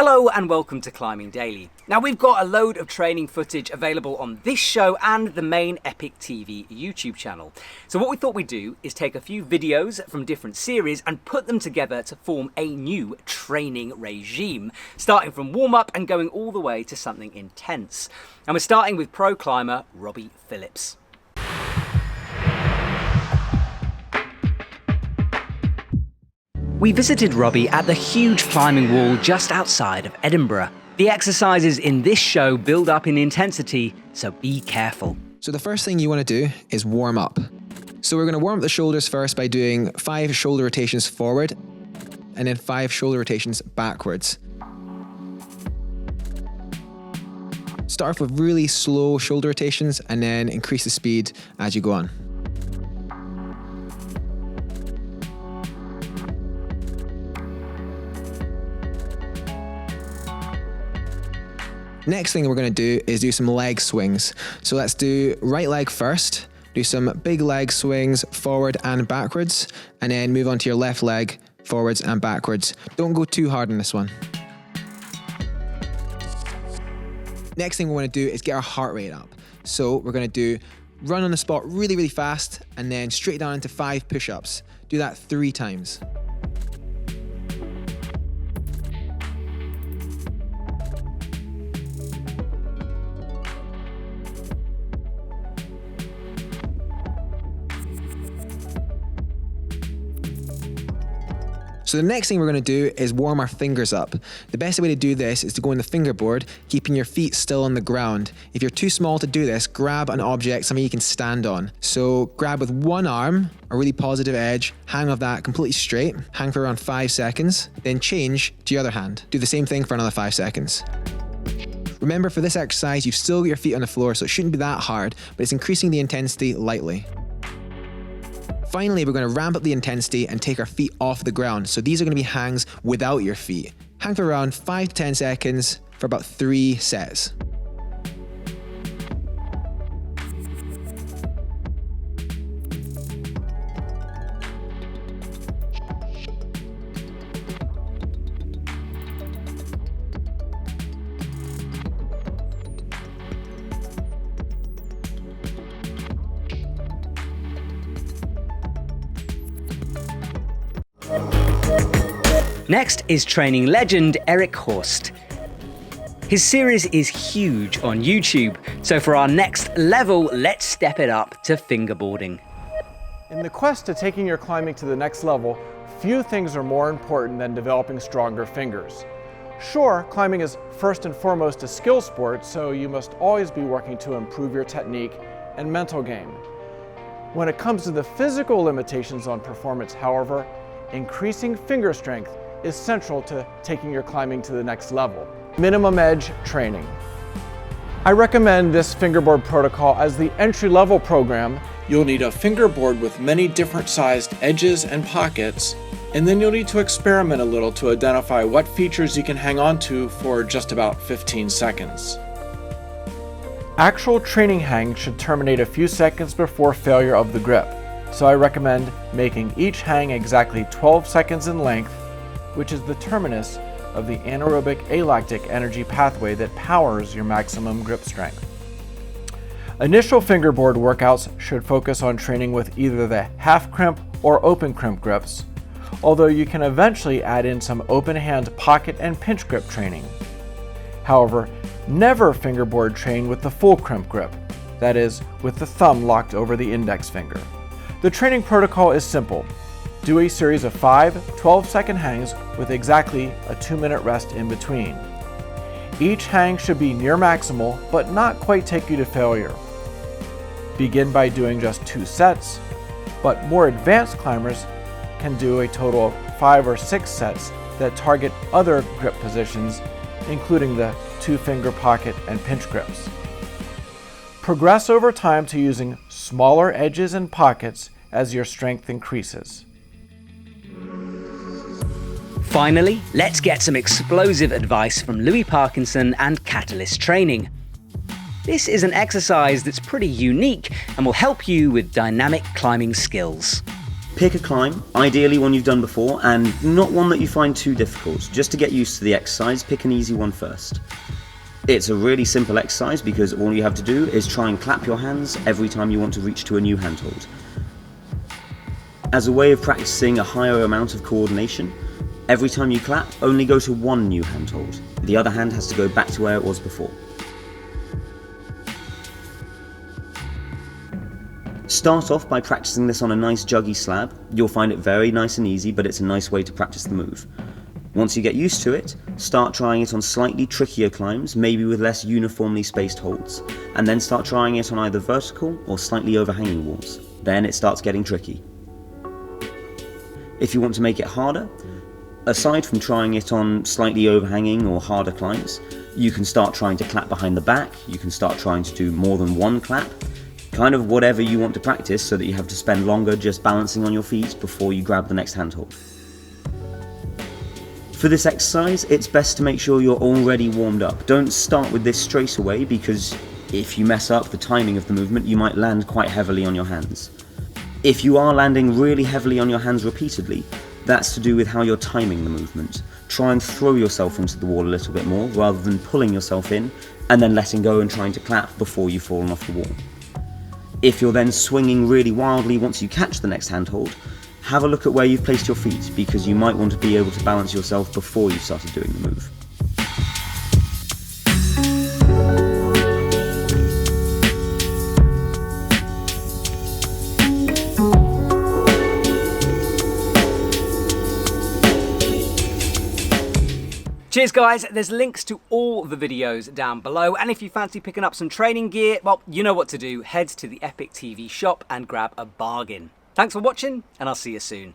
Hello and welcome to Climbing Daily. Now we've got a load of training footage available on this show and the main EpicTV YouTube channel. So what we thought we'd do is take a few videos from different series and put them together to form a new training regime, starting from warm-up and going all the way to something intense. And we're starting with pro climber Robbie Phillips. We visited Robbie at the huge climbing wall just outside of Edinburgh. The exercises in this show build up in intensity, so be careful. So the first thing you want to do is warm up. So we're going to warm up the shoulders first by doing 5 shoulder rotations forward and then 5 shoulder rotations backwards. Start off with really slow shoulder rotations and then increase the speed as you go on. Next thing we're going to do is do some leg swings. So let's do right leg first, do some big leg swings forward and backwards, and then move on to your left leg forwards and backwards. Don't go too hard on this one. Next thing we want to do is get our heart rate up. So we're going to do run on the spot really fast and then straight down into 5 push-ups. Do that 3 times. So the next thing we're going to do is warm our fingers up. The best way to do this is to go on the fingerboard, keeping your feet still on the ground. If you're too small to do this, grab an object, something you can stand on. So grab with one arm, a really positive edge, hang off that completely straight, hang for around 5 seconds, then change to your other hand. Do the same thing for another 5 seconds. Remember, for this exercise, you've still got your feet on the floor, so it shouldn't be that hard, but it's increasing the intensity lightly. Finally, we're going to ramp up the intensity and take our feet off the ground. So these are going to be hangs without your feet. Hang for around 5 to 10 seconds for about 3 sets. Next is training legend Eric Horst. His series is huge on YouTube, so for our next level, let's step it up to fingerboarding. In the quest to taking your climbing to the next level, few things are more important than developing stronger fingers. Sure, climbing is first and foremost a skill sport, so you must always be working to improve your technique and mental game. When it comes to the physical limitations on performance, however, increasing finger strength is central to taking your climbing to the next level. Minimum edge training. I recommend this fingerboard protocol as the entry-level program. You'll need a fingerboard with many different sized edges and pockets, and then you'll need to experiment a little to identify what features you can hang on to for just about 15 seconds. Actual training hang should terminate a few seconds before failure of the grip, so I recommend making each hang exactly 12 seconds in length, which is the terminus of the anaerobic alactic energy pathway that powers your maximum grip strength. Initial fingerboard workouts should focus on training with either the half crimp or open crimp grips, although you can eventually add in some open hand pocket and pinch grip training. However, never fingerboard train with the full crimp grip, that is, with the thumb locked over the index finger. The training protocol is simple. Do a series of 5 12-second hangs with exactly a 2-minute rest in between. Each hang should be near maximal, but not quite take you to failure. Begin by doing just 2 sets, but more advanced climbers can do a total of 5 or 6 sets that target other grip positions, including the 2-finger pocket and pinch grips. Progress over time to using smaller edges and pockets as your strength increases. Finally, let's get some explosive advice from Louis Parkinson and Catalyst Training. This is an exercise that's pretty unique and will help you with dynamic climbing skills. Pick a climb, ideally one you've done before, and not one that you find too difficult. Just to get used to the exercise, pick an easy one first. It's a really simple exercise because all you have to do is try and clap your hands every time you want to reach to a new handhold. As a way of practicing a higher amount of coordination, every time you clap, only go to one new handhold. The other hand has to go back to where it was before. Start off by practicing this on a nice juggy slab. You'll find it very nice and easy, but it's a nice way to practice the move. Once you get used to it, start trying it on slightly trickier climbs, maybe with less uniformly spaced holds, and then start trying it on either vertical or slightly overhanging walls. Then it starts getting tricky. If you want to make it harder, aside from trying it on slightly overhanging or harder climbs, you can start trying to clap behind the back, you can start trying to do more than one clap, kind of whatever you want to practice so that you have to spend longer just balancing on your feet before you grab the next handhold. For this exercise, it's best to make sure you're already warmed up. Don't start with this straight away because if you mess up the timing of the movement, you might land quite heavily on your hands. If you are landing really heavily on your hands repeatedly, that's to do with how you're timing the movement. Try and throw yourself into the wall a little bit more rather than pulling yourself in and then letting go and trying to clap before you've fallen off the wall. If you're then swinging really wildly once you catch the next handhold, have a look at where you've placed your feet because you might want to be able to balance yourself before you've started doing the move. Cheers guys, there's links to all the videos down below, and if you fancy picking up some training gear, well, you know what to do. Head to the EpicTV shop and grab a bargain. Thanks for watching, and I'll see you soon.